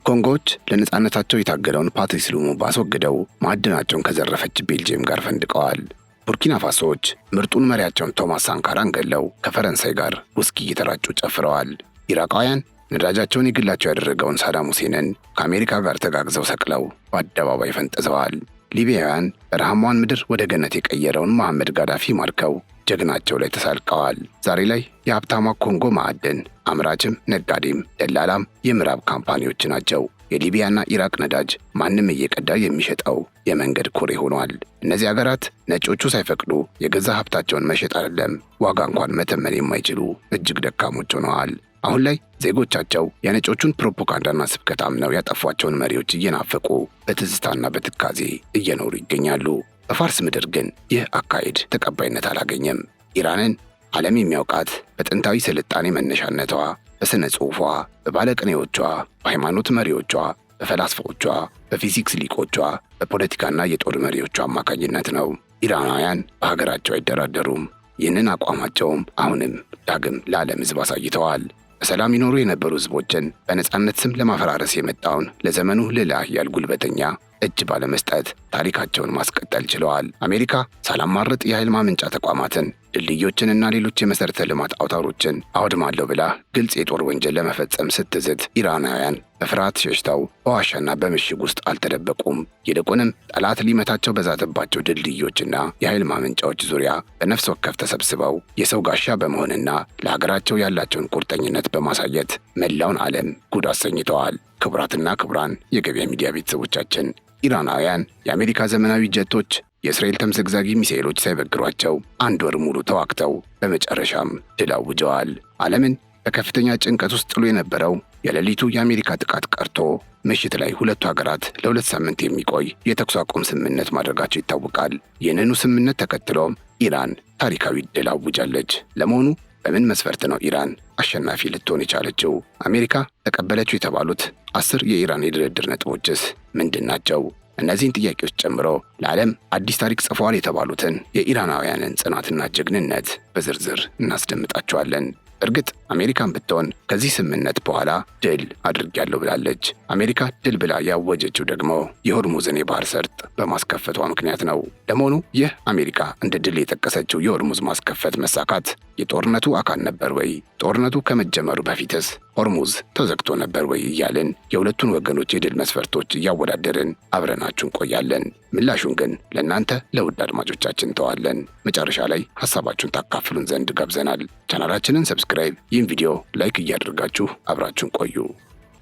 ኮንጎዎች ለነጻነታቸው የታገለውን ፓትሪስ ሉሙምባ አስወግደው ማዕድናቸውን ከዘረፈች ቤልጅየም ጋር ፈንድቀዋል። ቡርኪና ፋሶዎች ምርጡን መሪያቸውን ቶማስ ሳንካራን ገለው ከፈረንሳይ ጋር ውስኪ እየተራጩ ጨፍረዋል። ኢራቃውያን ነዳጃቸውን የግላቸው ያደረገውን ሳዳም ሁሴንን ከአሜሪካ ጋር ተጋግዘው ሰቅለው በአደባባይ ፈንጥዘዋል። ሊቢያውያን በረሃማዋን ምድር ወደ ገነት የቀየረውን መሐመድ ጋዳፊ ማርከው ጀግናቸው ላይ ተሳልቀዋል። ዛሬ ላይ የሀብታሟ ኮንጎ ማዕድን አምራችም ነጋዴም ደላላም የምዕራብ ካምፓኒዎች ናቸው። የሊቢያና ኢራቅ ነዳጅ ማንም እየቀዳ የሚሸጠው የመንገድ ኩሬ ሆኗል። እነዚህ አገራት ነጮቹ ሳይፈቅዱ የገዛ ሀብታቸውን መሸጥ አይደለም ዋጋ እንኳን መተመን የማይችሉ እጅግ ደካሞች ሆነዋል። አሁን ላይ ዜጎቻቸው የነጮቹን ፕሮፓጋንዳና ስብከት አምነው ያጠፏቸውን መሪዎች እየናፈቁ በትዝታና በትካዜ እየኖሩ ይገኛሉ። በፋርስ ምድር ግን ይህ አካሄድ ተቀባይነት አላገኘም። ኢራንን ዓለም የሚያውቃት በጥንታዊ ስልጣኔ መነሻነቷ፣ በሥነ ጽሑፏ፣ በባለቅኔዎቿ፣ በሃይማኖት መሪዎቿ፣ በፈላስፋዎቿ፣ በፊዚክስ ሊቆቿ፣ በፖለቲካና የጦር መሪዎቿ አማካኝነት ነው። ኢራናውያን በሀገራቸው አይደራደሩም። ይህንን አቋማቸውም አሁንም ዳግም ለዓለም ሕዝብ አሳይተዋል። በሰላም ይኖሩ የነበሩ ሕዝቦችን በነጻነት ስም ለማፈራረስ የመጣውን ለዘመኑ ልዕለ ኃያል ጉልበተኛ እጅ ባለመስጠት ታሪካቸውን ማስቀጠል ችለዋል። አሜሪካ ሳላማርጥ የኃይል ማመንጫ ተቋማትን፣ ድልድዮችንና ሌሎች የመሠረተ ልማት አውታሮችን አወድማለሁ ብላ ግልጽ የጦር ወንጀል ለመፈጸም ስትዝት ኢራናውያን በፍርሃት ሸሽተው በዋሻና በምሽግ ውስጥ አልተደበቁም። ይልቁንም ጠላት ሊመታቸው በዛተባቸው ድልድዮችና የኃይል ማመንጫዎች ዙሪያ በነፍስ ወከፍ ተሰብስበው የሰው ጋሻ በመሆንና ለሀገራቸው ያላቸውን ቁርጠኝነት በማሳየት መላውን ዓለም ጉድ አሰኝተዋል። ክቡራትና ክቡራን የገበያ ሚዲያ ቤተሰቦቻችን ኢራናውያን የአሜሪካ ዘመናዊ ጀቶች የእስራኤል ተምዘግዛጊ ሚሳኤሎች ሳይበግሯቸው 1 ወር ሙሉ ተዋግተው በመጨረሻም ድል አውጀዋል። ዓለምን በከፍተኛ ጭንቀት ውስጥ ጥሎ የነበረው የሌሊቱ የአሜሪካ ጥቃት ቀርቶ ምሽት ላይ ሁለቱ ሀገራት ለ2 ሳምንት የሚቆይ የተኩስ አቁም ስምምነት ማድረጋቸው ይታወቃል። ይህንኑ ስምምነት ተከትሎም ኢራን ታሪካዊ ድል አውጃለች። ለመሆኑ በምን መስፈርት ነው ኢራን አሸናፊ ልትሆን የቻለችው? አሜሪካ ተቀበለችው የተባሉት 10 የኢራን የድርድር ነጥቦችስ ምንድን ናቸው? እነዚህን ጥያቄዎች ጨምሮ ለዓለም አዲስ ታሪክ ጽፈዋል የተባሉትን የኢራናውያንን ጽናትና ጀግንነት በዝርዝር እናስደምጣቸዋለን። እርግጥ አሜሪካን ብትሆን ከዚህ ስምምነት በኋላ ድል አድርጌያለሁ ብላለች። አሜሪካ ድል ብላ ያወጀችው ደግሞ የሆርሙዝን የባህር ሰርጥ በማስከፈቷ ምክንያት ነው። ለመሆኑ ይህ አሜሪካ እንደ ድል የጠቀሰችው የሆርሙዝ ማስከፈት መሳካት የጦርነቱ አካል ነበር ወይ? ጦርነቱ ከመጀመሩ በፊትስ ሆርሙዝ ተዘግቶ ነበር ወይ? እያልን የሁለቱን ወገኖች የድል መስፈርቶች እያወዳደርን አብረናችሁ እንቆያለን። ምላሹን ግን ለእናንተ ለውድ አድማጮቻችን ተዋለን። መጨረሻ ላይ ሐሳባችሁን ታካፍሉን ዘንድ ጋብዘናል። ቻናላችንን ሰብስክራይብ፣ ይህን ቪዲዮ ላይክ እያደረጋችሁ አብራችሁን ቆዩ።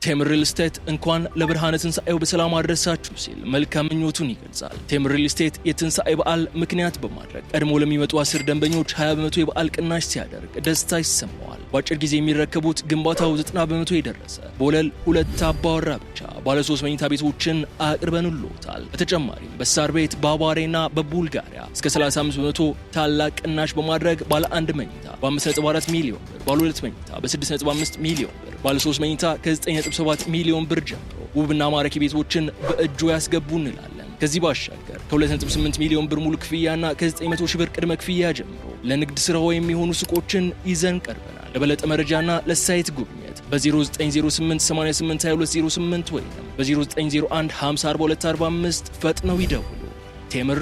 ቴምር ሪል ስቴት እንኳን ለብርሃነ ትንሣኤው በሰላም አደረሳችሁ ሲል መልካም ምኞቱን ይገልጻል። ቴምር ሪል ስቴት የትንሣኤ በዓል ምክንያት በማድረግ ቀድሞ ለሚመጡ 10 ደንበኞች 20% የበዓል ቅናሽ ሲያደርግ ደስታ ይሰማዋል። በአጭር ጊዜ የሚረከቡት ግንባታው 90% የደረሰ በወለል 2 አባወራ ብቻ ባለ 3 መኝታ ቤቶችን አቅርበንልዎታል። በተጨማሪም በሳር ቤት፣ በአዋሬና በቡልጋሪያ እስከ 35% ታላቅ ቅናሽ በማድረግ ባለ 1 መኝታ በ5.4 ሚሊዮን ብር፣ ባለ 2 መኝታ በ6.5 ሚሊዮን ብር፣ ባለ 3 መኝታ ከ9.7 ሚሊዮን ብር ጀምሮ ውብና ማራኪ ቤቶችን በእጁ ያስገቡ እንላለን። ከዚህ ባሻገር ከ2.8 ሚሊዮን ብር ሙሉ ክፍያና ከ900 ሺህ ብር ቅድመ ክፍያ ጀምሮ ለንግድ ስራው የሚሆኑ ሱቆችን ይዘን ቀርበናል። ለበለጠ መረጃና ለሳይት ጉብኝት በ0908882208 ወይም በ0901 504245 ፈጥነው ይደውሉ። ቴምር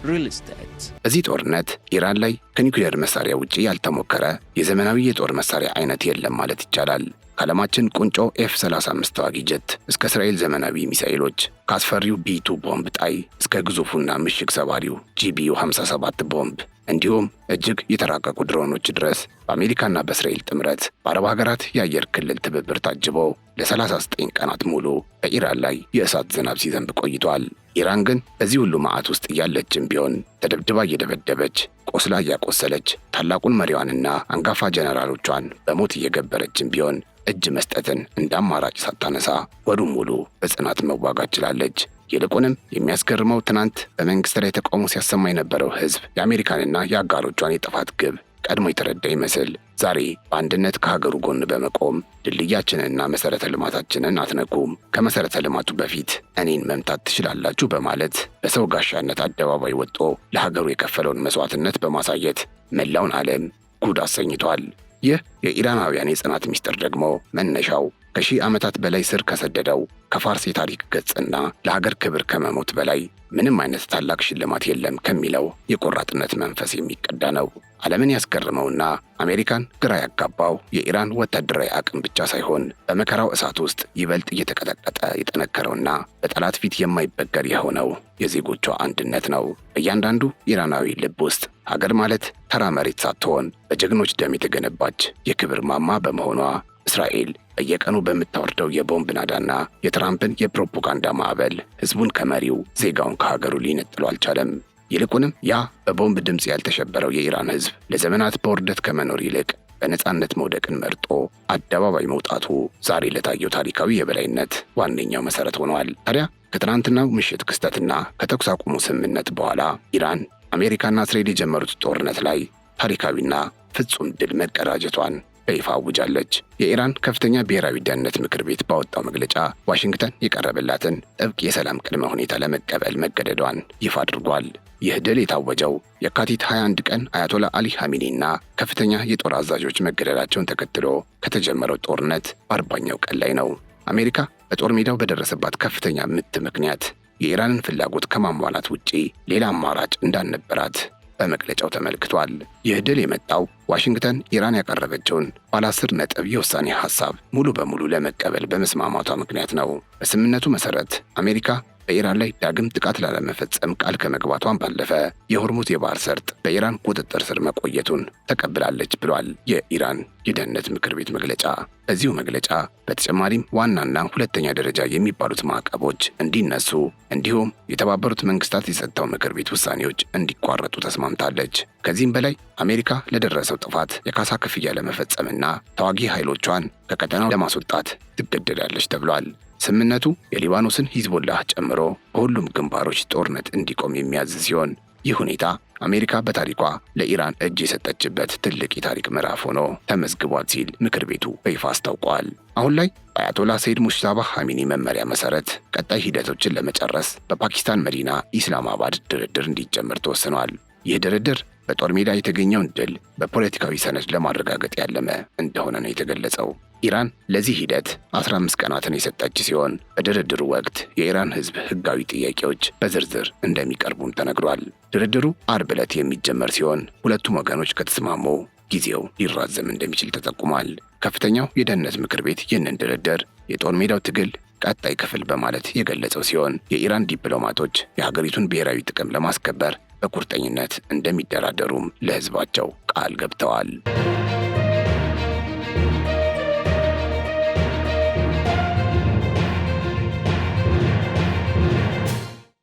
ሪል ስቴት። በዚህ ጦርነት ኢራን ላይ ከኒውክሌር መሳሪያ ውጪ ያልተሞከረ የዘመናዊ የጦር መሳሪያ አይነት የለም ማለት ይቻላል። ከዓለማችን ቁንጮ F-35 ተዋጊ ጀት እስከ እስራኤል ዘመናዊ ሚሳኤሎች፣ ከአስፈሪው B2 ቦምብ ጣይ እስከ ግዙፉና ምሽግ ሰባሪው GBU-57 ቦምብ እንዲሁም እጅግ የተራቀቁ ድሮኖች ድረስ በአሜሪካና በእስራኤል ጥምረት በአረብ ሀገራት የአየር ክልል ትብብር ታጅበው ለ39 ቀናት ሙሉ በኢራን ላይ የእሳት ዝናብ ሲዘንብ ቆይቷል። ኢራን ግን በዚህ ሁሉ መዓት ውስጥ እያለችም ቢሆን ተደብድባ እየደበደበች፣ ቆስላ እያቆሰለች፣ ታላቁን መሪዋንና አንጋፋ ጀነራሎቿን በሞት እየገበረችም ቢሆን እጅ መስጠትን እንደ አማራጭ ሳታነሳ ወሩን ሙሉ በጽናት መዋጋት ችላለች። ይልቁንም የሚያስገርመው ትናንት በመንግስት ላይ ተቃውሞ ሲያሰማ የነበረው ህዝብ የአሜሪካንና የአጋሮቿን የጥፋት ግብ ቀድሞ የተረዳ ይመስል ዛሬ በአንድነት ከሀገሩ ጎን በመቆም ድልድያችንንና መሠረተ ልማታችንን አትነኩም፣ ከመሠረተ ልማቱ በፊት እኔን መምታት ትችላላችሁ በማለት በሰው ጋሻነት አደባባይ ወጥቶ ለሀገሩ የከፈለውን መስዋዕትነት በማሳየት መላውን ዓለም ጉድ አሰኝቷል። ይህ የኢራናውያን የጽናት ምስጢር ደግሞ መነሻው ከሺህ ዓመታት በላይ ስር ከሰደደው ከፋርስ የታሪክ ገጽና ለሀገር ክብር ከመሞት በላይ ምንም አይነት ታላቅ ሽልማት የለም ከሚለው የቆራጥነት መንፈስ የሚቀዳ ነው። ዓለምን ያስገርመውና አሜሪካን ግራ ያጋባው የኢራን ወታደራዊ አቅም ብቻ ሳይሆን በመከራው እሳት ውስጥ ይበልጥ እየተቀጠቀጠ የጠነከረውና በጠላት ፊት የማይበገር የሆነው የዜጎቿ አንድነት ነው። በእያንዳንዱ ኢራናዊ ልብ ውስጥ ሀገር ማለት ተራ መሬት ሳትሆን በጀግኖች ደም የተገነባች የክብር ማማ በመሆኗ እስራኤል በየቀኑ በምታወርደው የቦምብ ናዳና የትራምፕን የፕሮፓጋንዳ ማዕበል ሕዝቡን ከመሪው ዜጋውን ከሀገሩ ሊነጥሉ አልቻለም። ይልቁንም ያ በቦምብ ድምፅ ያልተሸበረው የኢራን ሕዝብ ለዘመናት በውርደት ከመኖር ይልቅ በነጻነት መውደቅን መርጦ አደባባይ መውጣቱ ዛሬ ለታየው ታሪካዊ የበላይነት ዋነኛው መሠረት ሆኗል። ታዲያ ከትናንትናው ምሽት ክስተትና ከተኩስ አቁሙ ስምምነት በኋላ ኢራን አሜሪካና እስራኤል የጀመሩት ጦርነት ላይ ታሪካዊና ፍጹም ድል መቀዳጀቷን በይፋ አውጃለች። የኢራን ከፍተኛ ብሔራዊ ደህንነት ምክር ቤት ባወጣው መግለጫ ዋሽንግተን የቀረበላትን ጥብቅ የሰላም ቅድመ ሁኔታ ለመቀበል መገደዷን ይፋ አድርጓል። ይህ ድል የታወጀው የካቲት 21 ቀን አያቶላ አሊ ሐሚኒና ከፍተኛ የጦር አዛዦች መገደላቸውን ተከትሎ ከተጀመረው ጦርነት በ40ኛው ቀን ላይ ነው። አሜሪካ በጦር ሜዳው በደረሰባት ከፍተኛ ምት ምክንያት የኢራንን ፍላጎት ከማሟላት ውጪ ሌላ አማራጭ እንዳልነበራት በመግለጫው ተመልክቷል። ይህ ድል የመጣው ዋሽንግተን ኢራን ያቀረበችውን ባለ 10 ነጥብ የውሳኔ ሐሳብ ሙሉ በሙሉ ለመቀበል በመስማማቷ ምክንያት ነው። በስምምነቱ መሠረት አሜሪካ በኢራን ላይ ዳግም ጥቃት ላለመፈጸም ቃል ከመግባቷን ባለፈ የሆርሙዝ የባህር ሰርጥ በኢራን ቁጥጥር ስር መቆየቱን ተቀብላለች ብሏል የኢራን የደህንነት ምክር ቤት መግለጫ። በዚሁ መግለጫ በተጨማሪም ዋናና ሁለተኛ ደረጃ የሚባሉት ማዕቀቦች እንዲነሱ እንዲሁም የተባበሩት መንግስታት የጸጥታው ምክር ቤት ውሳኔዎች እንዲቋረጡ ተስማምታለች። ከዚህም በላይ አሜሪካ ለደረሰው ጥፋት የካሳ ክፍያ ለመፈጸምና ተዋጊ ኃይሎቿን ከቀጠናው ለማስወጣት ትገደዳለች ተብሏል። ስምምነቱ የሊባኖስን ሂዝቦላህ ጨምሮ በሁሉም ግንባሮች ጦርነት እንዲቆም የሚያዝ ሲሆን ይህ ሁኔታ አሜሪካ በታሪኳ ለኢራን እጅ የሰጠችበት ትልቅ የታሪክ ምዕራፍ ሆኖ ተመዝግቧል ሲል ምክር ቤቱ በይፋ አስታውቋል። አሁን ላይ በአያቶላ ሰይድ ሙጅተባ ሐሚኒ መመሪያ መሠረት ቀጣይ ሂደቶችን ለመጨረስ በፓኪስታን መዲና ኢስላማባድ ድርድር እንዲጀመር ተወስኗል። ይህ ድርድር በጦር ሜዳ የተገኘውን ድል በፖለቲካዊ ሰነድ ለማረጋገጥ ያለመ እንደሆነ ነው የተገለጸው። ኢራን ለዚህ ሂደት 15 ቀናትን የሰጠች ሲሆን በድርድሩ ወቅት የኢራን ሕዝብ ሕጋዊ ጥያቄዎች በዝርዝር እንደሚቀርቡም ተነግሯል። ድርድሩ አርብ ዕለት የሚጀመር ሲሆን ሁለቱም ወገኖች ከተስማሙ ጊዜው ሊራዘም እንደሚችል ተጠቁሟል። ከፍተኛው የደህንነት ምክር ቤት ይህንን ድርድር የጦር ሜዳው ትግል ቀጣይ ክፍል በማለት የገለጸው ሲሆን የኢራን ዲፕሎማቶች የሀገሪቱን ብሔራዊ ጥቅም ለማስከበር በቁርጠኝነት እንደሚደራደሩም ለሕዝባቸው ቃል ገብተዋል።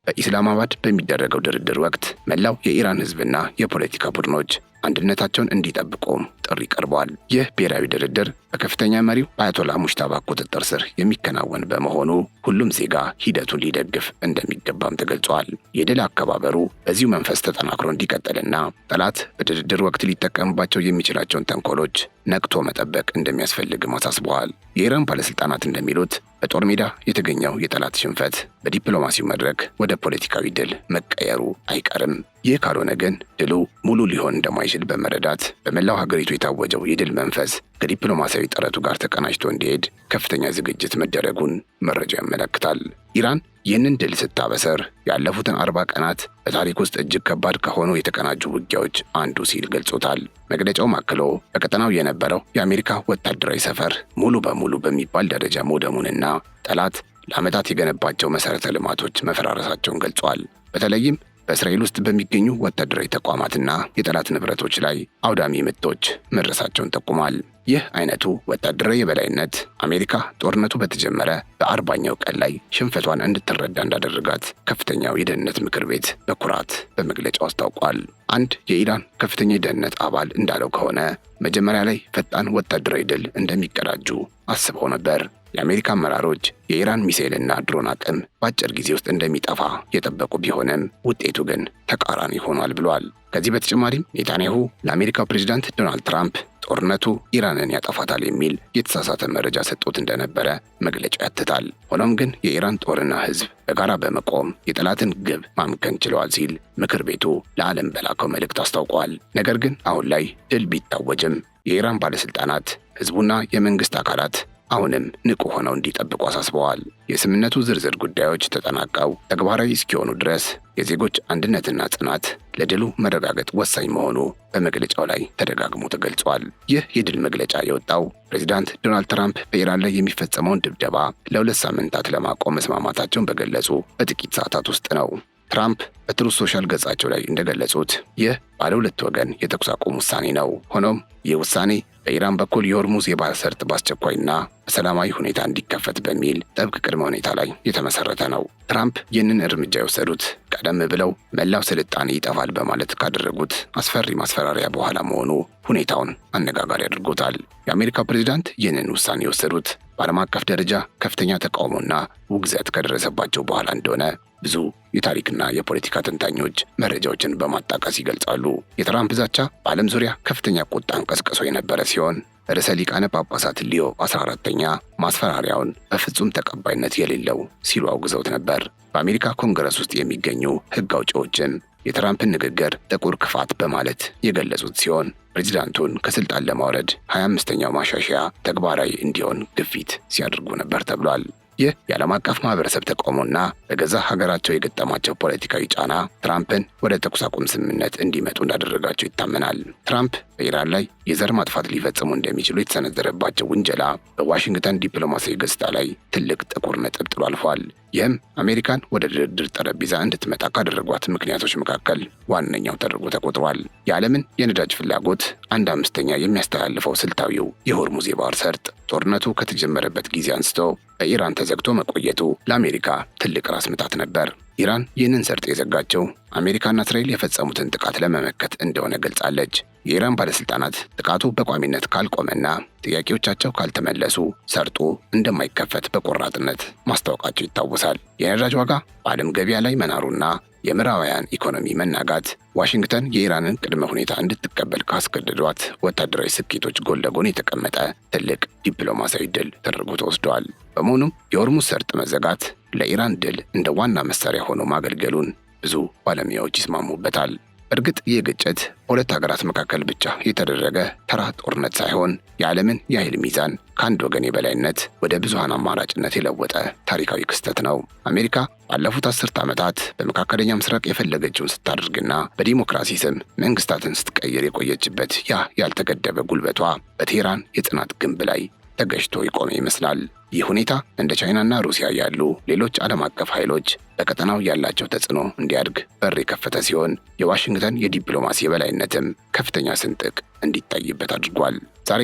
በኢስላማባድ በሚደረገው ድርድር ወቅት መላው የኢራን ሕዝብና የፖለቲካ ቡድኖች አንድነታቸውን እንዲጠብቁም ጥሪ ቀርቧል። ይህ ብሔራዊ ድርድር በከፍተኛ መሪው አያቶላ ሙጅተባ ቁጥጥር ስር የሚከናወን በመሆኑ ሁሉም ዜጋ ሂደቱን ሊደግፍ እንደሚገባም ተገልጿል። የድል አከባበሩ በዚሁ መንፈስ ተጠናክሮ እንዲቀጥልና ጠላት በድርድር ወቅት ሊጠቀምባቸው የሚችላቸውን ተንኮሎች ነቅቶ መጠበቅ እንደሚያስፈልግም አሳስበዋል። የኢራን ባለስልጣናት እንደሚሉት በጦር ሜዳ የተገኘው የጠላት ሽንፈት በዲፕሎማሲው መድረክ ወደ ፖለቲካዊ ድል መቀየሩ አይቀርም። ይህ ካልሆነ ግን ድሉ ሙሉ ሊሆን እንደማይችል በመረዳት በመላው ሀገሪቱ የታወጀው የድል መንፈስ ከዲፕሎማሲያዊ ጥረቱ ጋር ተቀናጅቶ እንዲሄድ ከፍተኛ ዝግጅት መደረጉን መረጃ ያመለክታል። ኢራን ይህንን ድል ስታበሰር ያለፉትን 40 ቀናት በታሪክ ውስጥ እጅግ ከባድ ከሆኑ የተቀናጁ ውጊያዎች አንዱ ሲል ገልጾታል። መግለጫውም አክሎ በቀጠናው የነበረው የአሜሪካ ወታደራዊ ሰፈር ሙሉ በሙሉ በሚባል ደረጃ መውደሙንና ጠላት ለዓመታት የገነባቸው መሠረተ ልማቶች መፈራረሳቸውን ገልጿል። በተለይም በእስራኤል ውስጥ በሚገኙ ወታደራዊ ተቋማትና የጠላት ንብረቶች ላይ አውዳሚ ምቶች መድረሳቸውን ጠቁሟል። ይህ አይነቱ ወታደራዊ የበላይነት አሜሪካ ጦርነቱ በተጀመረ በ40ኛው ቀን ላይ ሽንፈቷን እንድትረዳ እንዳደረጋት ከፍተኛው የደህንነት ምክር ቤት በኩራት በመግለጫው አስታውቋል። አንድ የኢራን ከፍተኛ የደህንነት አባል እንዳለው ከሆነ መጀመሪያ ላይ ፈጣን ወታደራዊ ድል እንደሚቀዳጁ አስበው ነበር። የአሜሪካ አመራሮች የኢራን ሚሳኤልና ድሮን አቅም በአጭር ጊዜ ውስጥ እንደሚጠፋ የጠበቁ ቢሆንም ውጤቱ ግን ተቃራኒ ሆኗል ብሏል። ከዚህ በተጨማሪም ኔታንያሁ ለአሜሪካው ፕሬዝዳንት ዶናልድ ትራምፕ ጦርነቱ ኢራንን ያጠፋታል የሚል የተሳሳተ መረጃ ሰጥቶት እንደነበረ መግለጫው ያትታል። ሆኖም ግን የኢራን ጦርና ሕዝብ በጋራ በመቆም የጠላትን ግብ ማምከን ችለዋል ሲል ምክር ቤቱ ለዓለም በላከው መልእክት አስታውቋል። ነገር ግን አሁን ላይ ድል ቢታወጅም የኢራን ባለስልጣናት ሕዝቡና የመንግስት አካላት አሁንም ንቁ ሆነው እንዲጠብቁ አሳስበዋል። የስምምነቱ ዝርዝር ጉዳዮች ተጠናቀው ተግባራዊ እስኪሆኑ ድረስ የዜጎች አንድነትና ጽናት ለድሉ መረጋገጥ ወሳኝ መሆኑ በመግለጫው ላይ ተደጋግሞ ተገልጿል። ይህ የድል መግለጫ የወጣው ፕሬዚዳንት ዶናልድ ትራምፕ በኢራን ላይ የሚፈጸመውን ድብደባ ለ2 ሳምንታት ለማቆም መስማማታቸውን በገለጹ በጥቂት ሰዓታት ውስጥ ነው። ትራምፕ በትሩዝ ሶሻል ገጻቸው ላይ እንደገለጹት ይህ ባለ 2 ወገን የተኩስ አቁም ውሳኔ ነው። ሆኖም ይህ ውሳኔ በኢራን በኩል የሆርሙዝ የባህር ሰርጥ በአስቸኳይና በሰላማዊ ሁኔታ እንዲከፈት በሚል ጥብቅ ቅድመ ሁኔታ ላይ የተመሰረተ ነው። ትራምፕ ይህንን እርምጃ የወሰዱት ቀደም ብለው መላው ስልጣኔ ይጠፋል በማለት ካደረጉት አስፈሪ ማስፈራሪያ በኋላ መሆኑ ሁኔታውን አነጋጋሪ አድርጎታል። የአሜሪካው ፕሬዝዳንት ይህንን ውሳኔ የወሰዱት በዓለም አቀፍ ደረጃ ከፍተኛ ተቃውሞና ውግዘት ከደረሰባቸው በኋላ እንደሆነ ብዙ የታሪክና የፖለቲካ ተንታኞች መረጃዎችን በማጣቀስ ይገልጻሉ። የትራምፕ ዛቻ በዓለም ዙሪያ ከፍተኛ ቁጣን ቀስቅሶ የነበረ ሲሆን ርዕሰ ሊቃነ ጳጳሳት ሊዮ 14ኛ ማስፈራሪያውን በፍጹም ተቀባይነት የሌለው ሲሉ አውግዘውት ነበር። በአሜሪካ ኮንግረስ ውስጥ የሚገኙ ሕግ አውጪዎችም የትራምፕን ንግግር ጥቁር ክፋት በማለት የገለጹት ሲሆን ፕሬዚዳንቱን ከስልጣን ለማውረድ 25ኛው ማሻሻያ ተግባራዊ እንዲሆን ግፊት ሲያደርጉ ነበር ተብሏል። ይህ የዓለም አቀፍ ማህበረሰብ ተቃውሞና በገዛ ሀገራቸው የገጠማቸው ፖለቲካዊ ጫና ትራምፕን ወደ ተኩስ አቁም ስምምነት እንዲመጡ እንዳደረጋቸው ይታመናል። ትራምፕ በኢራን ላይ የዘር ማጥፋት ሊፈጽሙ እንደሚችሉ የተሰነዘረባቸው ውንጀላ በዋሽንግተን ዲፕሎማሲያዊ ገጽታ ላይ ትልቅ ጥቁር ነጥብ ጥሎ አልፏል። ይህም አሜሪካን ወደ ድርድር ጠረጴዛ እንድትመጣ ካደረጓት ምክንያቶች መካከል ዋነኛው ተደርጎ ተቆጥሯል። የዓለምን የነዳጅ ፍላጎት 1/5 የሚያስተላልፈው ስልታዊው የሆርሙዝ የባህር ሰርጥ ጦርነቱ ከተጀመረበት ጊዜ አንስቶ በኢራን ተዘግቶ መቆየቱ ለአሜሪካ ትልቅ ራስ ምታት ነበር። ኢራን ይህንን ሰርጥ የዘጋቸው አሜሪካና እስራኤል የፈጸሙትን ጥቃት ለመመከት እንደሆነ ገልጻለች። የኢራን ባለስልጣናት ጥቃቱ በቋሚነት ካልቆመና ጥያቄዎቻቸው ካልተመለሱ ሰርጡ እንደማይከፈት በቆራጥነት ማስታወቃቸው ይታወሳል። የነዳጅ ዋጋ በዓለም ገበያ ላይ መናሩና የምዕራባውያን ኢኮኖሚ መናጋት ዋሽንግተን የኢራንን ቅድመ ሁኔታ እንድትቀበል ካስገደዷት ወታደራዊ ስኬቶች ጎን ለጎን የተቀመጠ ትልቅ ዲፕሎማሲያዊ ድል ተደርጎ ተወስደዋል። በመሆኑም የሆርሙዝ ሰርጥ መዘጋት ለኢራን ድል እንደ ዋና መሳሪያ ሆኖ ማገልገሉን ብዙ ባለሙያዎች ይስማሙበታል። እርግጥ ይህ ግጭት በሁለት ሀገራት መካከል ብቻ የተደረገ ተራ ጦርነት ሳይሆን የዓለምን የኃይል ሚዛን ከአንድ ወገን የበላይነት ወደ ብዙሃን አማራጭነት የለወጠ ታሪካዊ ክስተት ነው። አሜሪካ ባለፉት 10 ዓመታት በመካከለኛ ምስራቅ የፈለገችውን ስታደርግና በዲሞክራሲ ስም መንግስታትን ስትቀይር የቆየችበት ያ ያልተገደበ ጉልበቷ በቴህራን የጽናት ግንብ ላይ ተገሽቶ የቆመ ይመስላል። ይህ ሁኔታ እንደ ቻይናና ሩሲያ ያሉ ሌሎች ዓለም አቀፍ ኃይሎች በቀጠናው ያላቸው ተጽዕኖ እንዲያድግ በር የከፈተ ሲሆን የዋሽንግተን የዲፕሎማሲ የበላይነትም ከፍተኛ ስንጥቅ እንዲታይበት አድርጓል። ዛሬ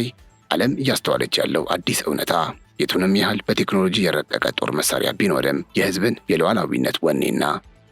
ዓለም እያስተዋለች ያለው አዲስ እውነታ የቱንም ያህል በቴክኖሎጂ የረቀቀ ጦር መሳሪያ ቢኖርም የህዝብን የሉዓላዊነት ወኔና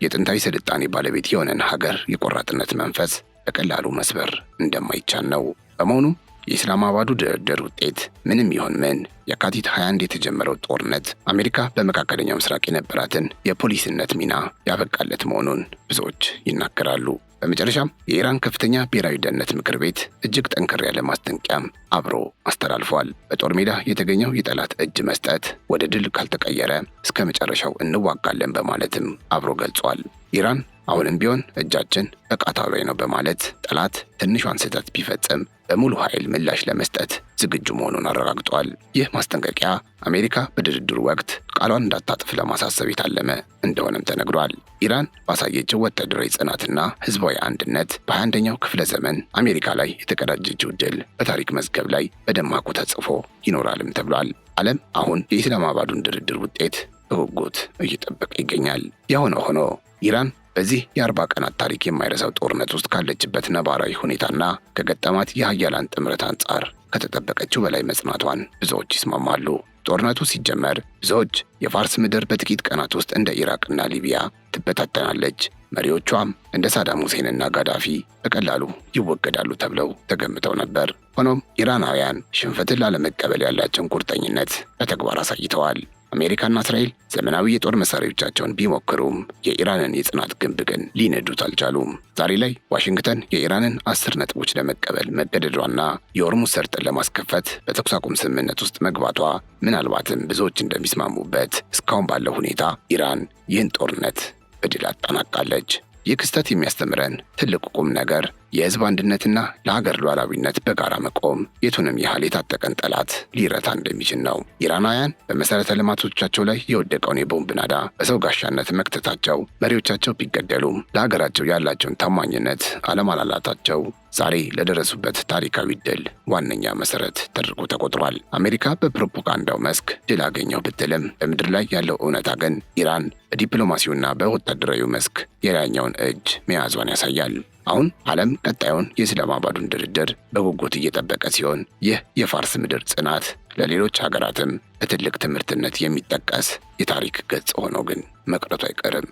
የጥንታዊ ስልጣኔ ባለቤት የሆነን ሀገር የቆራጥነት መንፈስ በቀላሉ መስበር እንደማይቻል ነው። በመሆኑም የኢስላማባዱ ድርድር ውጤት ምንም ይሁን ምን የካቲት 21 የተጀመረው ጦርነት አሜሪካ በመካከለኛው ምስራቅ የነበራትን የፖሊስነት ሚና ያበቃለት መሆኑን ብዙዎች ይናገራሉ። በመጨረሻም የኢራን ከፍተኛ ብሔራዊ ደህንነት ምክር ቤት እጅግ ጠንከር ያለ ማስጠንቀቂያም አብሮ አስተላልፏል። በጦር ሜዳ የተገኘው የጠላት እጅ መስጠት ወደ ድል ካልተቀየረ እስከ መጨረሻው እንዋጋለን በማለትም አብሮ ገልጿል። ኢራን አሁንም ቢሆን እጃችን በቃታው ላይ ነው በማለት ጠላት ትንሿን ስህተት ቢፈጽም በሙሉ ኃይል ምላሽ ለመስጠት ዝግጁ መሆኑን አረጋግጧል። ይህ ማስጠንቀቂያ አሜሪካ በድርድሩ ወቅት ቃሏን እንዳታጥፍ ለማሳሰብ የታለመ እንደሆነም ተነግሯል። ኢራን ባሳየችው ወታደራዊ ጽናትና ህዝባዊ አንድነት በ21ኛው ክፍለ ዘመን አሜሪካ ላይ የተቀዳጀችው ድል በታሪክ መዝገብ ላይ በደማቁ ተጽፎ ይኖራልም ተብሏል። ዓለም አሁን የኢስላማባዱን ድርድር ውጤት በጉጉት እየጠበቀ ይገኛል። የሆነ ሆኖ ኢራን በዚህ የ40 ቀናት ታሪክ የማይረሳው ጦርነት ውስጥ ካለችበት ነባራዊ ሁኔታና ከገጠማት የሀያላን ጥምረት አንጻር ከተጠበቀችው በላይ መጽናቷን ብዙዎች ይስማማሉ። ጦርነቱ ሲጀመር ብዙዎች የፋርስ ምድር በጥቂት ቀናት ውስጥ እንደ ኢራቅና ሊቢያ ትበታተናለች፣ መሪዎቿም እንደ ሳዳም ሁሴንና ጋዳፊ በቀላሉ ይወገዳሉ ተብለው ተገምተው ነበር። ሆኖም ኢራናውያን ሽንፈትን ላለመቀበል ያላቸውን ቁርጠኝነት በተግባር አሳይተዋል። አሜሪካና እስራኤል ዘመናዊ የጦር መሳሪያዎቻቸውን ቢሞክሩም የኢራንን የጽናት ግንብ ግን ሊነዱት አልቻሉም። ዛሬ ላይ ዋሽንግተን የኢራንን 10 ነጥቦች ለመቀበል መገደዷና የሆርሙዝ ሰርጥን ለማስከፈት በተኩስ አቁም ስምምነት ውስጥ መግባቷ ምናልባትም ብዙዎች እንደሚስማሙበት እስካሁን ባለው ሁኔታ ኢራን ይህን ጦርነት በድል አጠናቃለች። ይህ ክስተት የሚያስተምረን ትልቁ ቁም ነገር የህዝብ አንድነትና ለሀገር ሉዓላዊነት በጋራ መቆም የቱንም ያህል የታጠቀን ጠላት ሊረታ እንደሚችል ነው። ኢራናውያን በመሰረተ ልማቶቻቸው ላይ የወደቀውን የቦምብ ናዳ በሰው ጋሻነት መክተታቸው፣ መሪዎቻቸው ቢገደሉም ለሀገራቸው ያላቸውን ታማኝነት አለማላላታቸው ዛሬ ለደረሱበት ታሪካዊ ድል ዋነኛ መሰረት ተደርጎ ተቆጥሯል። አሜሪካ በፕሮፓጋንዳው መስክ ድል አገኘው ብትልም በምድር ላይ ያለው እውነታ ግን ኢራን በዲፕሎማሲውና በወታደራዊ መስክ የላይኛውን እጅ መያዟን ያሳያል። አሁን ዓለም ቀጣዩን የኢስላማባዱን ድርድር በጉጉት እየጠበቀ ሲሆን ይህ የፋርስ ምድር ጽናት ለሌሎች ሀገራትም በትልቅ ትምህርትነት የሚጠቀስ የታሪክ ገጽ ሆኖ ግን መቅረቱ አይቀርም።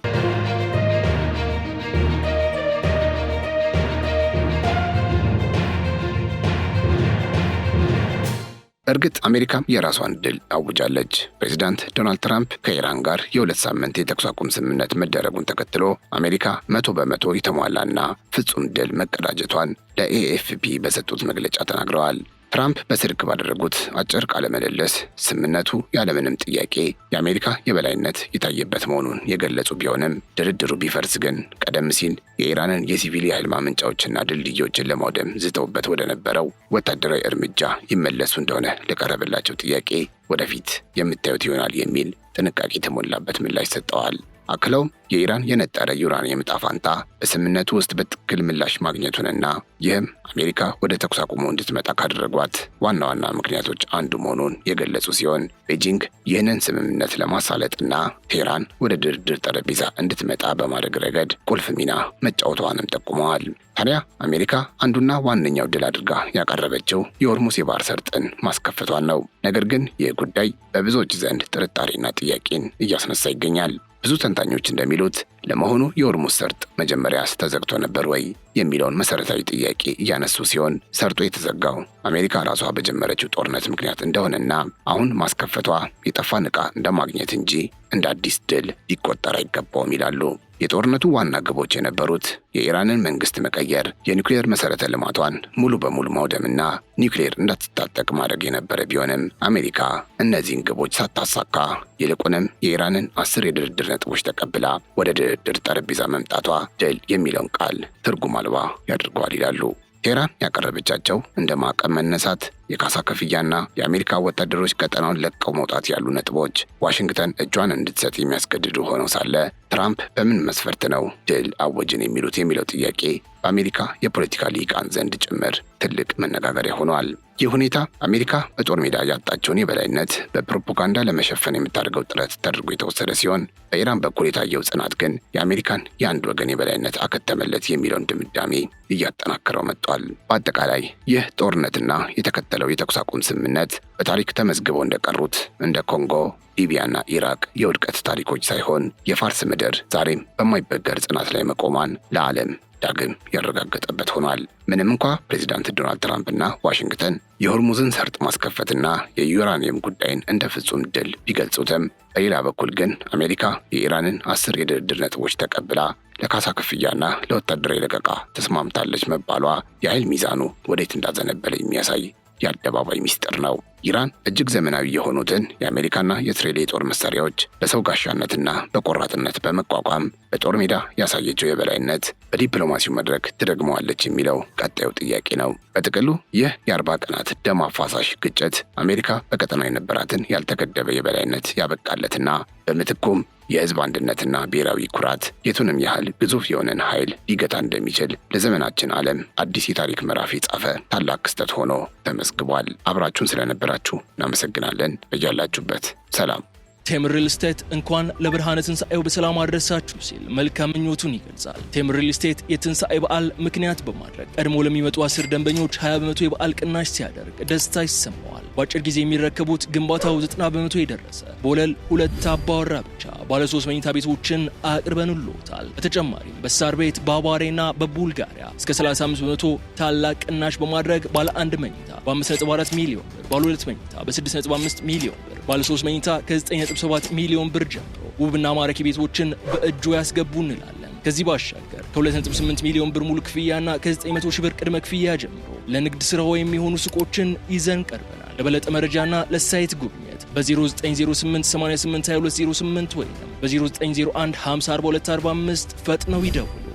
እርግጥ አሜሪካም የራሷን ድል አውጃለች። ፕሬዚዳንት ዶናልድ ትራምፕ ከኢራን ጋር የ2 ሳምንት የተኩስ አቁም ስምምነት መደረጉን ተከትሎ አሜሪካ 100% የተሟላና ፍጹም ድል መቀዳጀቷን ለኤኤፍፒ በሰጡት መግለጫ ተናግረዋል። ትራምፕ በስልክ ባደረጉት አጭር ቃለ ምልልስ ስምምነቱ ያለምንም ጥያቄ የአሜሪካ የበላይነት የታየበት መሆኑን የገለጹ ቢሆንም ድርድሩ ቢፈርስ ግን ቀደም ሲል የኢራንን የሲቪል የኃይል ማመንጫዎችና ድልድዮችን ለማውደም ዝተውበት ወደ ነበረው ወታደራዊ እርምጃ ይመለሱ እንደሆነ ለቀረበላቸው ጥያቄ ወደፊት የምታዩት ይሆናል የሚል ጥንቃቄ የተሞላበት ምላሽ ሰጠዋል። አክለውም የኢራን የነጠረ ዩራኒየም ዕጣ ፈንታ በስምምነቱ ውስጥ በትክክል ምላሽ ማግኘቱንና ይህም አሜሪካ ወደ ተኩስ አቁሙ እንድትመጣ ካደረጓት ዋና ዋና ምክንያቶች አንዱ መሆኑን የገለጹ ሲሆን ቤጂንግ ይህንን ስምምነት ለማሳለጥና ቴህራን ወደ ድርድር ጠረጴዛ እንድትመጣ በማድረግ ረገድ ቁልፍ ሚና መጫወቷንም ጠቁመዋል። ታዲያ አሜሪካ አንዱና ዋነኛው ድል አድርጋ ያቀረበችው የሆርሙዝ የባህር ሰርጥን ማስከፈቷን ነው። ነገር ግን ይህ ጉዳይ በብዙዎች ዘንድ ጥርጣሬና ጥያቄን እያስነሳ ይገኛል። ብዙ ተንታኞች እንደሚሉት ለመሆኑ የሆርሙዝ ሰርጥ መጀመሪያስ ተዘግቶ ነበር ወይ የሚለውን መሰረታዊ ጥያቄ እያነሱ ሲሆን ሰርጡ የተዘጋው አሜሪካ ራሷ በጀመረችው ጦርነት ምክንያት እንደሆነና አሁን ማስከፈቷ የጠፋን ዕቃ እንደማግኘት እንጂ እንደ አዲስ ድል ሊቆጠር አይገባውም ይላሉ። የጦርነቱ ዋና ግቦች የነበሩት የኢራንን መንግስት መቀየር፣ የኒውክሌር መሰረተ ልማቷን ሙሉ በሙሉ ማውደምና ኒውክሌር እንዳትታጠቅ ማድረግ የነበረ ቢሆንም አሜሪካ እነዚህን ግቦች ሳታሳካ ይልቁንም የኢራንን 10 የድርድር ነጥቦች ተቀብላ ወደ ድርድር ጠረጴዛ መምጣቷ ድል የሚለውን ቃል ትርጉም አልባ ያደርገዋል ይላሉ። ቴህራን ያቀረበቻቸው እንደ ማዕቀብ መነሳት፣ የካሳ ክፍያና የአሜሪካ ወታደሮች ቀጠናውን ለቀው መውጣት ያሉ ነጥቦች ዋሽንግተን እጇን እንድትሰጥ የሚያስገድዱ ሆነው ሳለ ትራምፕ በምን መስፈርት ነው ድል አወጅን የሚለው ጥያቄ በአሜሪካ የፖለቲካ ሊቃን ዘንድ ጭምር ትልቅ መነጋገሪያ ሆኗል። ይህ ሁኔታ አሜሪካ በጦር ሜዳ ያጣቸውን የበላይነት በፕሮፓጋንዳ ለመሸፈን የምታደርገው ጥረት ተደርጎ የተወሰደ ሲሆን በኢራን በኩል የታየው ጽናት ግን የአሜሪካን የአንድ ወገን የበላይነት አከተመለት የሚለውን ድምዳሜ እያጠናከረው መጥቷል። በአጠቃላይ ይህ ጦርነትና የተከተለው የተኩስ አቁም ስምምነት በታሪክ ተመዝግበው እንደቀሩት እንደ ኮንጎ፣ ሊቢያና ኢራቅ የውድቀት ታሪኮች ሳይሆን የፋርስ ምድር ዛሬም በማይበገር ጽናት ላይ መቆሟን ለዓለም ዳግም ያረጋገጠበት ሆኗል። ምንም እንኳ ፕሬዚዳንት ዶናልድ ትራምፕና ዋሽንግተን የሆርሙዝን ሰርጥ ማስከፈትና የዩራኒየም ጉዳይን እንደ ፍጹም ድል ቢገልጹትም በሌላ በኩል ግን አሜሪካ የኢራንን 10 የድርድር ነጥቦች ተቀብላ ለካሳ ክፍያና ለወታደራዊ ለቀቃ ተስማምታለች መባሏ የኃይል ሚዛኑ ወዴት እንዳዘነበለ የሚያሳይ የአደባባይ ሚስጥር ነው። ኢራን እጅግ ዘመናዊ የሆኑትን የአሜሪካና የእስራኤል የጦር መሳሪያዎች በሰው ጋሻነትና በቆራጥነት በመቋቋም በጦር ሜዳ ያሳየችው የበላይነት በዲፕሎማሲው መድረክ ትደግመዋለች የሚለው ቀጣዩ ጥያቄ ነው። በጥቅሉ ይህ የ40 ቀናት ደም አፋሳሽ ግጭት አሜሪካ በቀጠናው የነበራትን ያልተገደበ የበላይነት ያበቃለትና በምትኩም የህዝብ አንድነትና ብሔራዊ ኩራት የቱንም ያህል ግዙፍ የሆነን ኃይል ሊገታ እንደሚችል ለዘመናችን ዓለም አዲስ የታሪክ ምዕራፍ የጻፈ ታላቅ ክስተት ሆኖ ተመዝግቧል። አብራችሁን ስለነበራችሁ እናመሰግናለን። በያላችሁበት ሰላም። ቴምር ሪል ስቴት እንኳን ለብርሃነ ትንሣኤው በሰላም አደረሳችሁ ሲል መልካም ምኞቱን ይገልጻል። ቴምር ሪል ስቴት የትንሣኤ በዓል ምክንያት በማድረግ ቀድሞ ለሚመጡ 10 ደንበኞች 20% የበዓል ቅናሽ ሲያደርግ ደስታ ይሰማዋል። በአጭር ጊዜ የሚረከቡት ግንባታው 90% የደረሰ በወለል 2 አባወራ ብቻ ባለ 3 መኝታ ቤቶችን አቅርበንልዎታል። በተጨማሪም በሳር ቤት በአቧሬና በቡልጋሪያ እስከ 35% ታላቅ ቅናሽ በማድረግ ባለ 1 መኝታ በ5.4 ሚሊዮን ብር፣ ባለ 2 መኝታ በ6.5 ሚሊዮን ብር፣ ባለ 3 መኝታ ከ9.7 ሚሊዮን ብር ጀምሮ ውብና ማራኪ ቤቶችን በእጁ ያስገቡ እንላለን። ከዚህ ባሻገር ከ2.8 ሚሊዮን ብር ሙሉ ክፍያና ከ900 ሺህ ብር ቅድመ ክፍያ ጀምሮ ለንግድ ስራው የሚሆኑ ሱቆችን ይዘን ቀርበናል። ለበለጠ መረጃና ለሳይት ጉብኝት በ0908 882208 ወይም በ0901 504245 ፈጥነው ይደውሉ።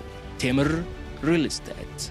ቴምር ሪል ስቴት